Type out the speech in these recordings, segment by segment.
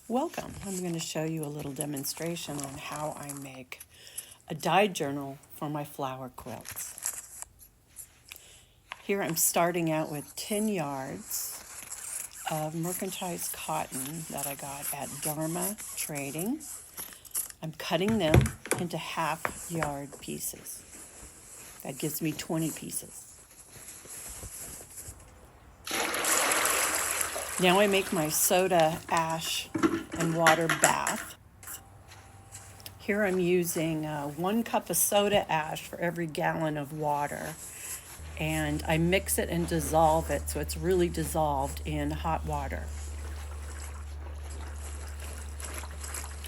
Welcome. I'm going to show you a little demonstration on how I make a dye journal for my flower quilts. Here I'm starting out with 10 yards of mercantized cotton that I got at Dharma Trading. I'm cutting them into half-yard pieces. That gives me 20 pieces. Now I make my soda ash and water bath. Here I'm using 1 cup of soda ash for every gallon of water, and I mix it and dissolve it so it's really dissolved in hot water.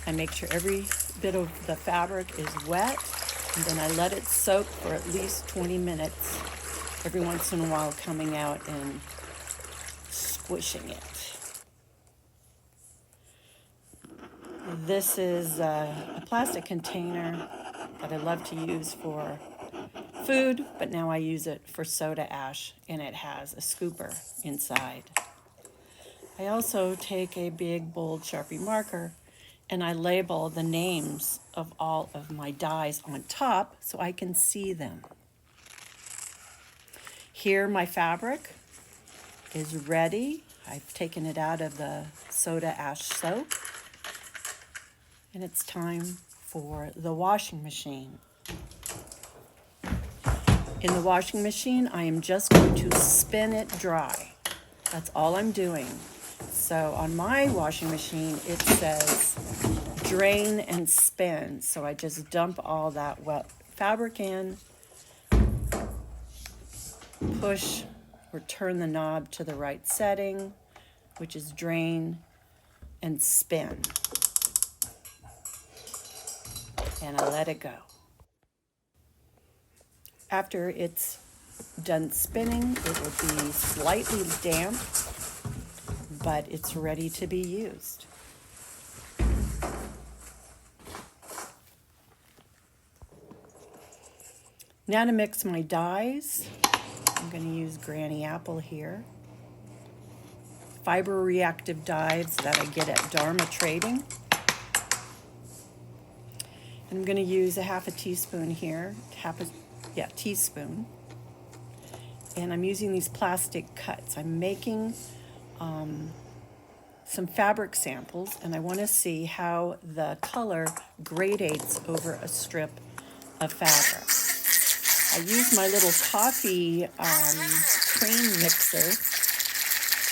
I make sure every bit of the fabric is wet, and then I let it soak for at least 20 minutes, every once in a while coming out and squishing it. This is a plastic container that I love to use for food, but now I use it for soda ash, and it has a scooper inside. I also take a big, bold Sharpie marker, and I label the names of all of my dyes on top so I can see them. Here my fabric is ready. I've taken it out of the soda ash soak, and it's time for the washing machine. In the washing machine, I am just going to spin it dry. That's all I'm doing. So on my washing machine, it says drain and spin. So I just dump all that wet fabric in, push or turn the knob to the right setting, which is drain and spin. And I let it go. After it's done spinning, it will be slightly damp, but it's ready to be used. Now to mix my dyes, I'm going to use Granny Apple here. Fiber-reactive dyes that I get at Dharma Trading. I'm going to use a half a teaspoon here, teaspoon. And I'm using these plastic cuts. I'm making some fabric samples, and I want to see how the color gradates over a strip of fabric. I use my little coffee cream mixer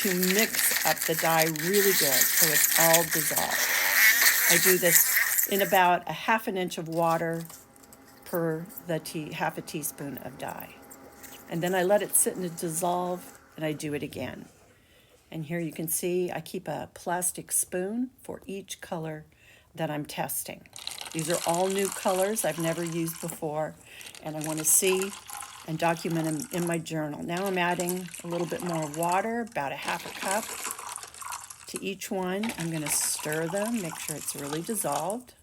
to mix up the dye really good so it's all dissolved. I do this in about a half an inch of water per the half a teaspoon of dye. And then I let it sit and dissolve, and I do it again. And here you can see I keep a plastic spoon for each color that I'm testing. These are all new colors I've never used before, and I want to see and document them in my journal. Now I'm adding a little bit more water, about a half a cup to each one. I'm going to stir them, make sure it's really dissolved.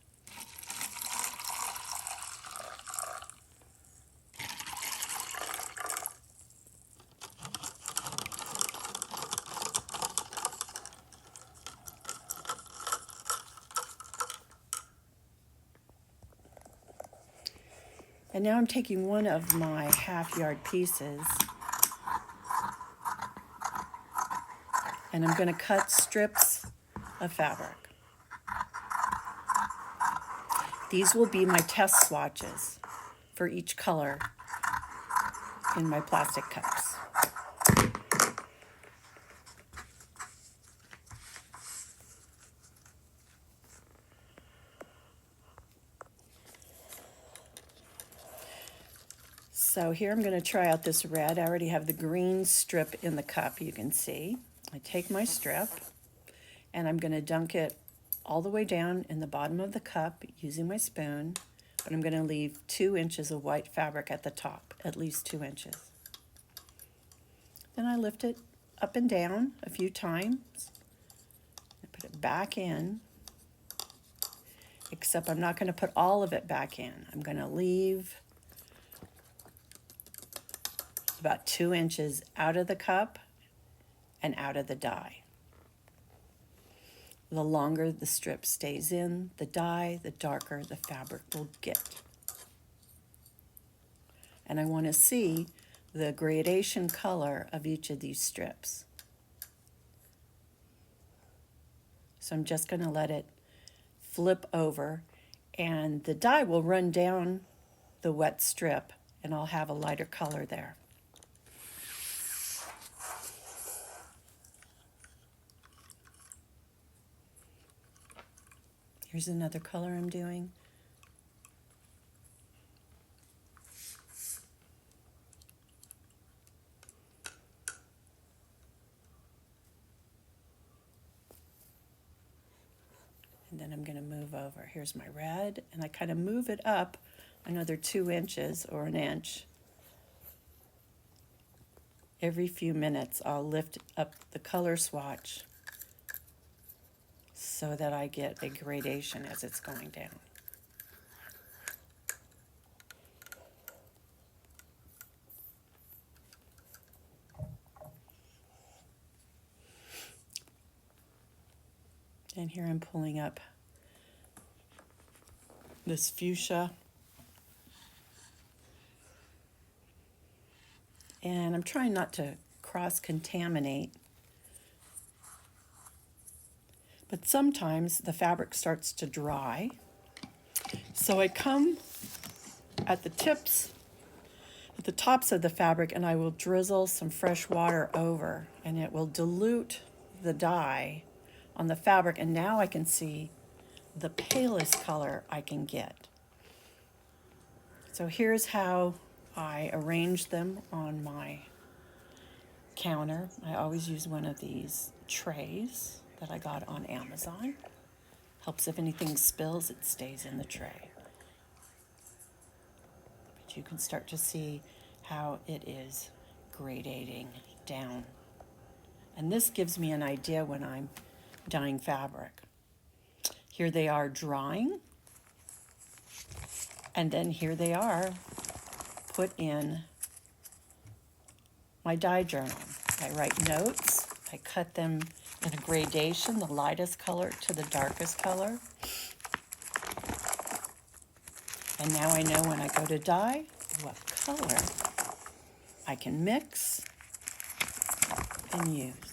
And now I'm taking one of my half-yard pieces, and I'm going to cut strips of fabric. These will be my test swatches for each color in my plastic cups. So here I'm going to try out this red. I already have the green strip in the cup, you can see. I take my strip, and I'm going to dunk it all the way down in the bottom of the cup using my spoon, but I'm going to leave 2 inches of white fabric at the top, at least 2 inches. Then I lift it up and down a few times. I put it back in, except I'm not going to put all of it back in. I'm going to leave about 2 inches out of the cup and out of the dye. The longer the strip stays in the dye, the darker the fabric will get. And I want to see the gradation color of each of these strips. So I'm just going to let it flip over, and the dye will run down the wet strip, and I'll have a lighter color there. Here's another color I'm doing. And then I'm going to move over. Here's my red, and I kind of move it up another 2 inches or an inch. Every few minutes I'll lift up the color swatch so that I get a gradation as it's going down. And here I'm pulling up this fuchsia. And I'm trying not to cross-contaminate. But sometimes the fabric starts to dry. So I come at the tips, at the tops of the fabric, and I will drizzle some fresh water over, and it will dilute the dye on the fabric, and now I can see the palest color I can get. So here's how I arrange them on my counter. I always use one of these trays that I got on Amazon. Helps if anything spills, it stays in the tray. But you can start to see how it is gradating down. And this gives me an idea when I'm dyeing fabric. Here they are drying, and then here they are put in my dye journal. I write notes, I cut them in a gradation, the lightest color to the darkest color. And now I know when I go to dye what color I can mix and use.